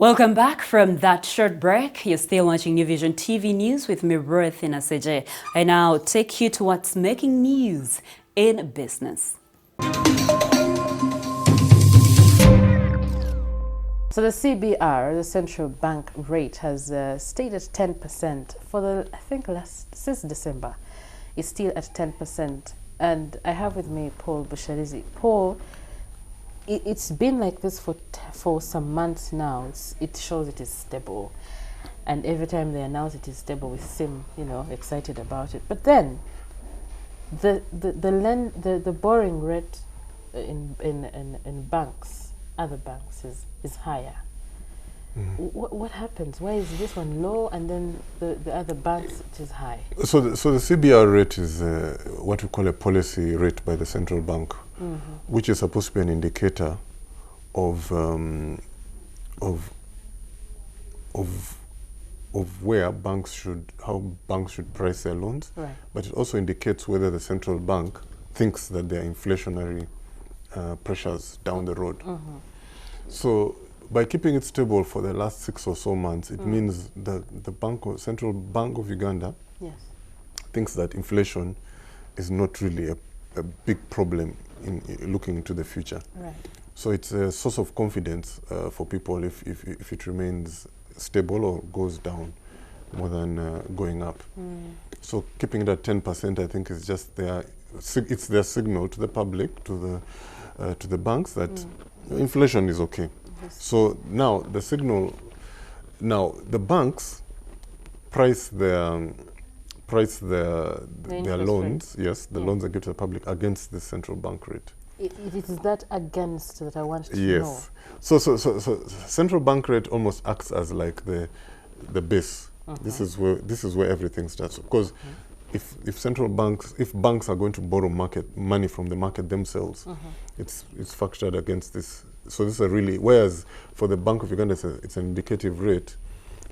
Welcome back from that short break. You're still watching New Vision TV News with me, Bulletin. I now take you to what's making news in business. So the CBR, the central bank rate, has stayed at 10% for since December. It's still at 10%. And I have with me Paul Busharizi. Paul, it's been like this for some months now. It shows it is stable, and every time they announce it is stable, we seem excited about it. But then the borrowing rate in banks, other banks, is higher. Mm-hmm. What happens? Why is this one low and then the other banks it is high? So the CBR rate is what we call a policy rate by the central bank, mm-hmm. which is supposed to be an indicator of how banks should price their loans. Right. But it also indicates whether the central bank thinks that there are inflationary pressures down the road. Mm-hmm. So by keeping it stable for the last 6 or so months, it means that the Central Bank of Uganda thinks that inflation is not really a big problem in looking into the future. Right. So it's a source of confidence for people if it remains stable or goes down more than going up. So keeping it at 10%, I think, is just it's their signal to the public, to the banks that inflation is okay. So now the banks price their loans, loans they give to the public against the central bank rate. It is that against that I want to know. Yes. So central bank rate almost acts as like the base. This is where everything starts. Because if banks are going to borrow money from the market themselves, it's factored against this. So this is whereas for the Bank of Uganda it's an indicative rate,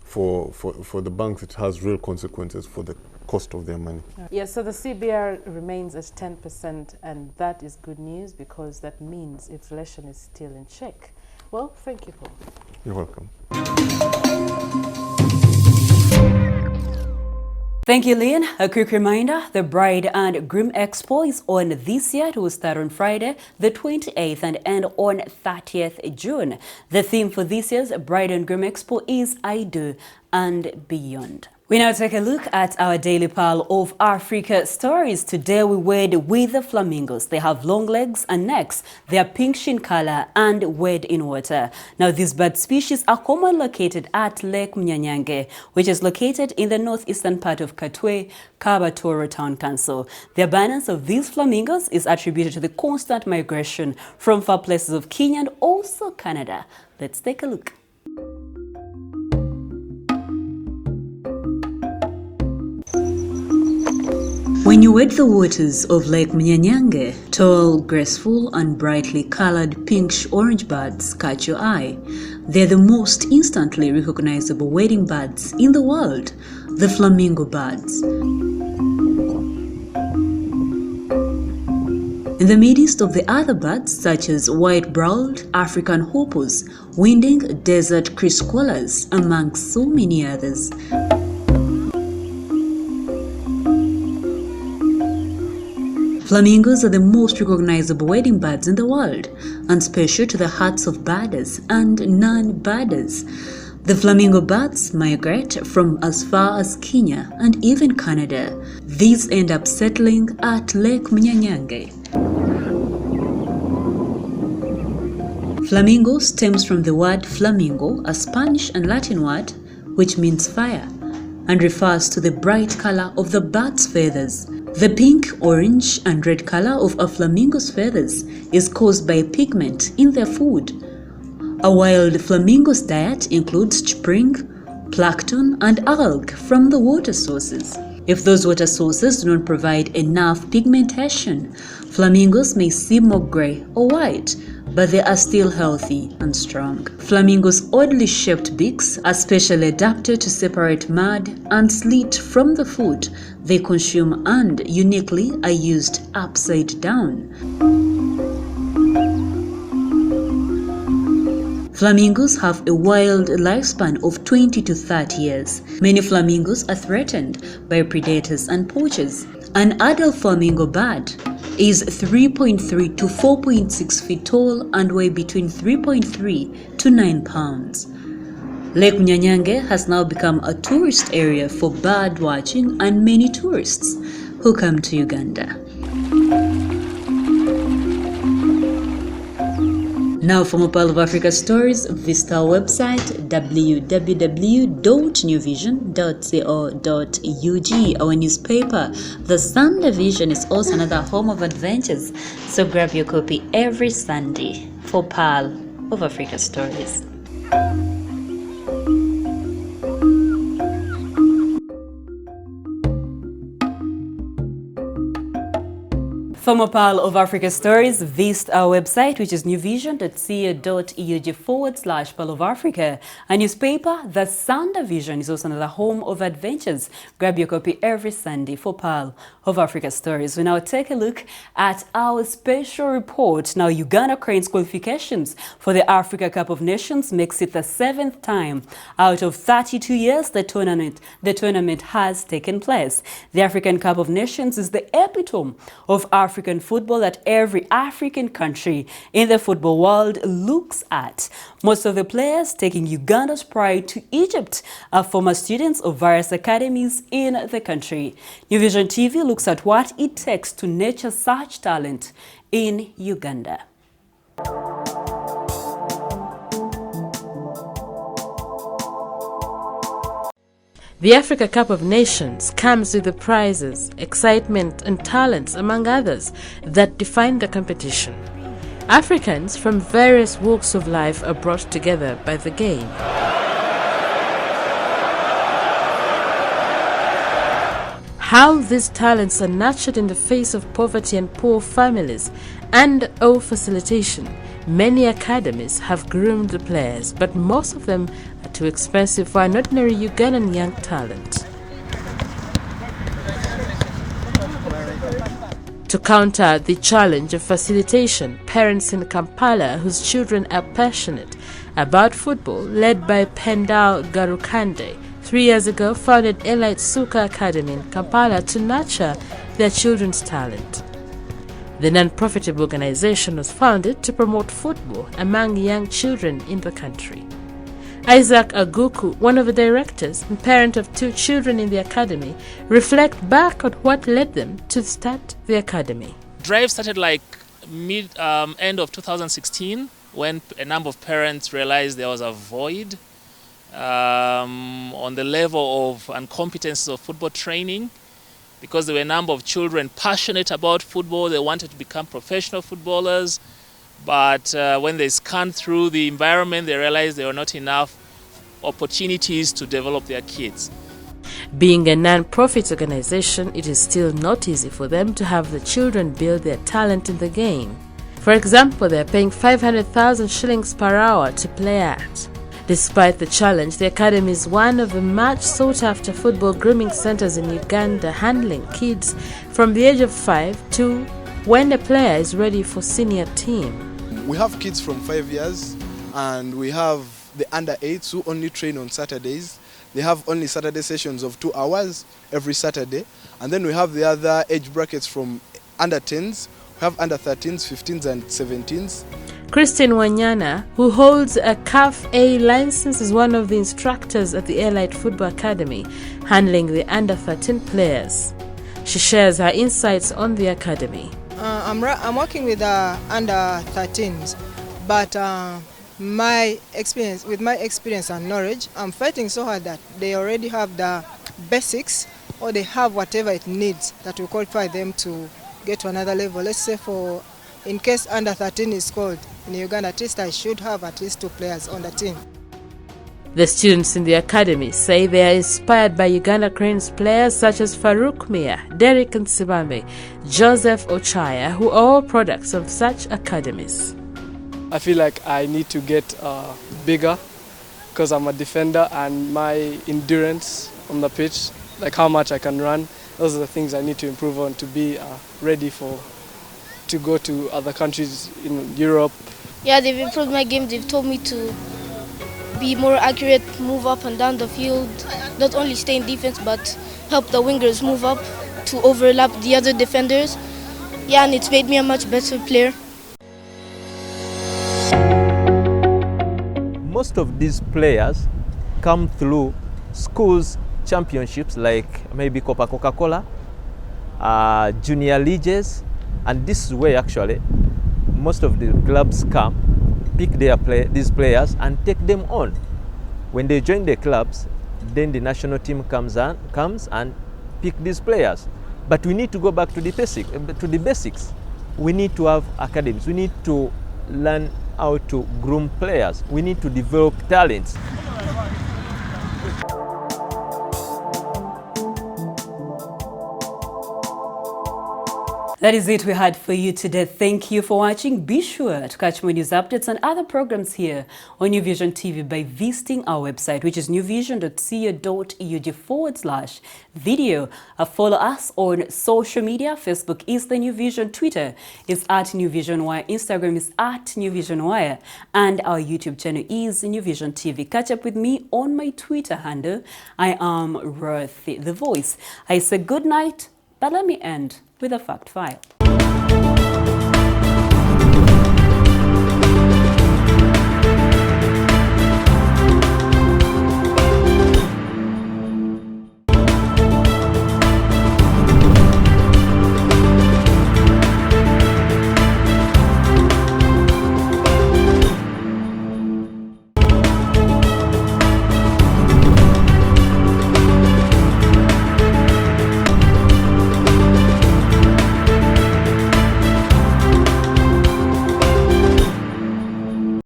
for the banks it has real consequences for the cost of their money. Yes, so the CBR remains at 10%, and that is good news because that means inflation is still in check. Well, thank you, Paul. You're welcome. Thank you, Lynn. A quick reminder, the Bride and Groom Expo is on this year. It will start on Friday, the 28th, and end on 30th June. The theme for this year's Bride and Groom Expo is I Do and Beyond. We now take a look at our daily pile of Africa stories. Today we wed with the flamingos. They have long legs and necks. They are pinkish in color and wade in water. Now these bird species are commonly located at Lake Mnyanyange, which is located in the northeastern part of Katwe, Kabatoro Town Council. The abundance of these flamingos is attributed to the constant migration from far places of Kenya and also Canada. Let's take a look. When you wade the waters of Lake Mnyanyange, tall, graceful, and brightly colored pinkish-orange birds catch your eye. They're the most instantly recognizable wading birds in the world, the flamingo birds. In the midst of the other birds, such as white-browed African hoopoes, winding desert criscolas, among so many others. Flamingos are the most recognizable wading birds in the world and special to the hearts of birders and non-birders. The flamingo birds migrate from as far as Kenya and even Canada. These end up settling at Lake Mnyanyange. Flamingo stems from the word flamingo, a Spanish and Latin word which means fire, and refers to the bright color of the bird's feathers. The pink, orange, and red color of a flamingo's feathers is caused by pigment in their food. A wild flamingo's diet includes spring, plankton, and algae from the water sources. If those water sources do not provide enough pigmentation, flamingos may seem more gray or white, but they are still healthy and strong. Flamingos' oddly shaped beaks are specially adapted to separate mud and sleet from the food they consume and uniquely are used upside down. Flamingos have a wild lifespan of 20 to 30 years. Many flamingos are threatened by predators and poachers. An adult flamingo bird is 3.3 to 4.6 feet tall and weigh between 3.3 to 9 pounds. Lake Nyanyange has now become a tourist area for bird watching and many tourists who come to Uganda. Now for more Pearl of Africa stories, visit our website www.newvision.co.ug. Our newspaper, The Sunday Vision, is also another home of adventures, so grab your copy every Sunday for Pearl of Africa stories. For more Pearl of Africa stories, visit our website, which is newvision.co.ug/Pearl of Africa. A newspaper, The Sunday Vision, is also another home of adventures. Grab your copy every Sunday for Pearl of Africa stories. We now take a look at our special report. Now, Uganda Cranes qualifications for the Africa Cup of Nations makes it the 7th time out of 32 years the tournament has taken place. The African Cup of Nations is the epitome of African football that every African country in the football world looks at. Most of the players taking Uganda's pride to Egypt are former students of various academies in the country. New Vision TV looks at what it takes to nurture such talent in Uganda. The Africa Cup of Nations comes with the prizes, excitement and talents, among others, that define the competition. Africans from various walks of life are brought together by the game. How these talents are nurtured in the face of poverty and poor families and/or facilitation. Many academies have groomed the players, but most of them are too expensive for an ordinary Ugandan young talent. To counter the challenge of facilitation, parents in Kampala whose children are passionate about football, led by Pendal Garukande, 3 years ago founded Elite Suka Academy in Kampala to nurture their children's talent. The non-profit organization was founded to promote football among young children in the country. Isaac Aguku, one of the directors and parent of 2 children in the academy, reflect back on what led them to start the academy. Drive started like end of 2016 when a number of parents realized there was a void on the level of incompetence of football training, because there were a number of children passionate about football. They wanted to become professional footballers, but when they scanned through the environment, they realized there were not enough opportunities to develop their kids. Being a non-profit organization, it is still not easy for them to have the children build their talent in the game. For example, they are paying 500,000 shillings per hour to play at. Despite the challenge, the academy is one of the much sought-after football grooming centers in Uganda, handling kids from the age of 5 to when the player is ready for senior team. We have kids from 5 years, and we have the under-8s who only train on Saturdays. They have only Saturday sessions of 2 hours every Saturday. And then we have the other age brackets from under-10s. We have under-13s, 15s and 17s. Christine Wanyana, who holds a CAF A license, is one of the instructors at the Elite Football Academy, handling the under-13 players. She shares her insights on the academy. I'm working with under-13s, but my experience and knowledge, I'm fighting so hard that they already have the basics, or they have whatever it needs that will qualify them to get to another level. Let's say in case under-13 is called in Uganda, at least I should have at least 2 players on the team. The students in the academy say they are inspired by Uganda Cranes players such as Farouk Mia, Derek Nsibambe, Joseph Ochaya, who are all products of such academies. I feel like I need to get bigger because I'm a defender, and my endurance on the pitch, like how much I can run, those are the things I need to improve on to be ready to go to other countries in Europe. Yeah, they've improved my game. They've told me to be more accurate, move up and down the field, not only stay in defense but help the wingers move up to overlap the other defenders. Yeah, and it's made me a much better player. Most of these players come through schools championships like maybe Coca-Cola, junior leagues, and this is where actually most of the clubs come, pick these players and take them on. When they join the clubs, then the national team comes and pick these players. But we need to go back to the basics. We need to have academies. We need to learn how to groom players. We need to develop talents. That is it we had for you today. Thank you for watching. Be sure to catch more news updates and other programs here on New Vision TV by visiting our website, which is newvision.co.ug/video. Follow us on social media. Facebook is the New Vision, Twitter is @NewVisionWire, Instagram is @NewVisionWire, and our YouTube channel is New Vision TV. Catch up with me on my Twitter handle. I am Ruth the Voice. I say good night, but let me end with a fact file.